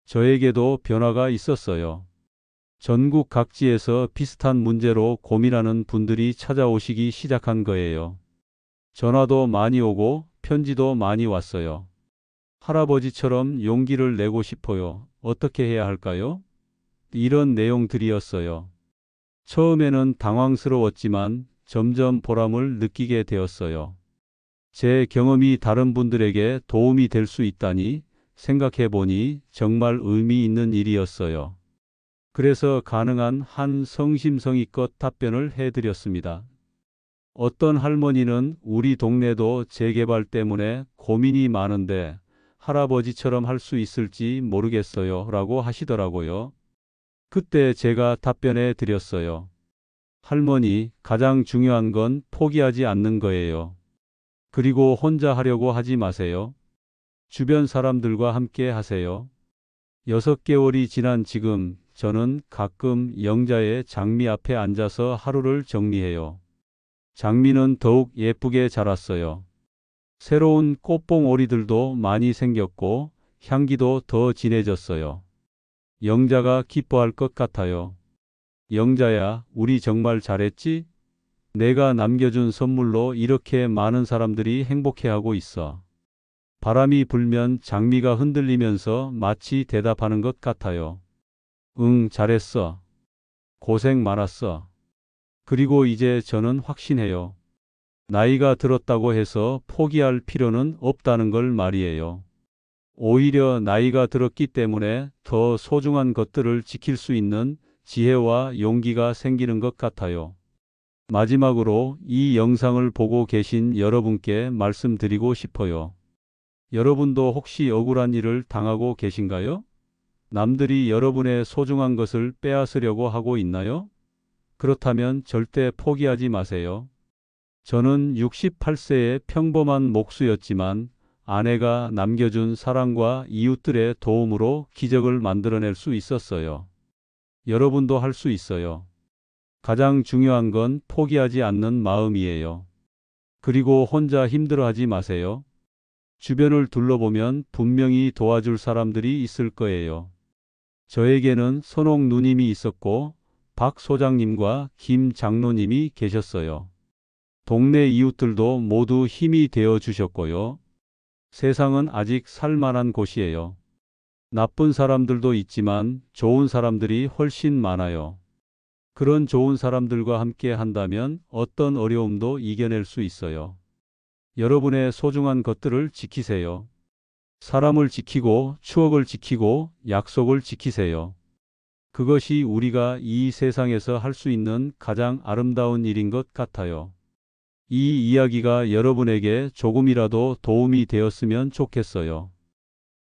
저에게도 변화가 있었어요. 전국 각지에서 비슷한 문제로 고민하는 분들이 찾아오시기 시작한 거예요. 전화도 많이 오고 편지도 많이 왔어요. 할아버지처럼 용기를 내고 싶어요. 어떻게 해야 할까요? 이런 내용들이었어요. 처음에는 당황스러웠지만 점점 보람을 느끼게 되었어요. 제 경험이 다른 분들에게 도움이 될 수 있다니 생각해 보니 정말 의미 있는 일이었어요. 그래서 가능한 한 성심성의껏 답변을 해드렸습니다. 어떤 할머니는 우리 동네도 재개발 때문에 고민이 많은데 할아버지처럼 할 수 있을지 모르겠어요 라고 하시더라고요. 그때 제가 답변해 드렸어요. 할머니, 가장 중요한 건 포기하지 않는 거예요. 그리고 혼자 하려고 하지 마세요. 주변 사람들과 함께 하세요. 6개월이 지난 지금 저는 가끔 영자의 장미 앞에 앉아서 하루를 정리해요. 장미는 더욱 예쁘게 자랐어요. 새로운 꽃봉오리들도 많이 생겼고 향기도 더 진해졌어요. 영자가 기뻐할 것 같아요. 영자야, 우리 정말 잘했지? 내가 남겨준 선물로 이렇게 많은 사람들이 행복해하고 있어. 바람이 불면 장미가 흔들리면서 마치 대답하는 것 같아요. 응, 잘했어. 고생 많았어. 그리고 이제 저는 확신해요. 나이가 들었다고 해서 포기할 필요는 없다는 걸 말이에요. 오히려 나이가 들었기 때문에 더 소중한 것들을 지킬 수 있는 지혜와 용기가 생기는 것 같아요. 마지막으로 이 영상을 보고 계신 여러분께 말씀드리고 싶어요. 여러분도 혹시 억울한 일을 당하고 계신가요? 남들이 여러분의 소중한 것을 빼앗으려고 하고 있나요? 그렇다면 절대 포기하지 마세요. 저는 68세의 평범한 목수였지만 아내가 남겨준 사랑과 이웃들의 도움으로 기적을 만들어낼 수 있었어요. 여러분도 할 수 있어요. 가장 중요한 건 포기하지 않는 마음이에요. 그리고 혼자 힘들어하지 마세요. 주변을 둘러보면 분명히 도와줄 사람들이 있을 거예요. 저에게는 선옥 누님이 있었고 박 소장님과 김 장로님이 계셨어요. 동네 이웃들도 모두 힘이 되어 주셨고요. 세상은 아직 살만한 곳이에요. 나쁜 사람들도 있지만 좋은 사람들이 훨씬 많아요. 그런 좋은 사람들과 함께 한다면 어떤 어려움도 이겨낼 수 있어요. 여러분의 소중한 것들을 지키세요. 사람을 지키고 추억을 지키고 약속을 지키세요. 그것이 우리가 이 세상에서 할 수 있는 가장 아름다운 일인 것 같아요. 이 이야기가 여러분에게 조금이라도 도움이 되었으면 좋겠어요.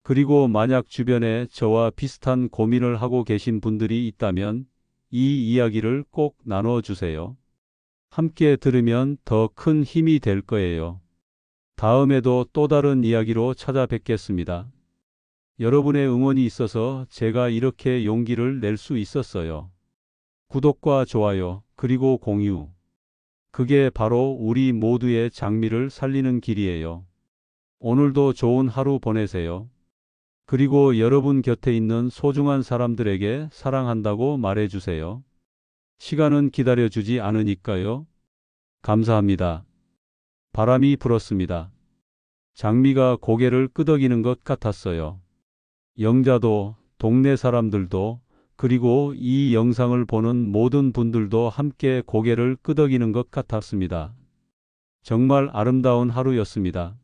그리고 만약 주변에 저와 비슷한 고민을 하고 계신 분들이 있다면 이 이야기를 꼭 나눠주세요. 함께 들으면 더 큰 힘이 될 거예요. 다음에도 또 다른 이야기로 찾아뵙겠습니다. 여러분의 응원이 있어서 제가 이렇게 용기를 낼 수 있었어요. 구독과 좋아요, 그리고 공유. 그게 바로 우리 모두의 장미를 살리는 길이에요. 오늘도 좋은 하루 보내세요. 그리고 여러분 곁에 있는 소중한 사람들에게 사랑한다고 말해주세요. 시간은 기다려주지 않으니까요. 감사합니다. 바람이 불었습니다. 장미가 고개를 끄덕이는 것 같았어요. 영자도, 동네 사람들도, 그리고 이 영상을 보는 모든 분들도 함께 고개를 끄덕이는 것 같았습니다. 정말 아름다운 하루였습니다.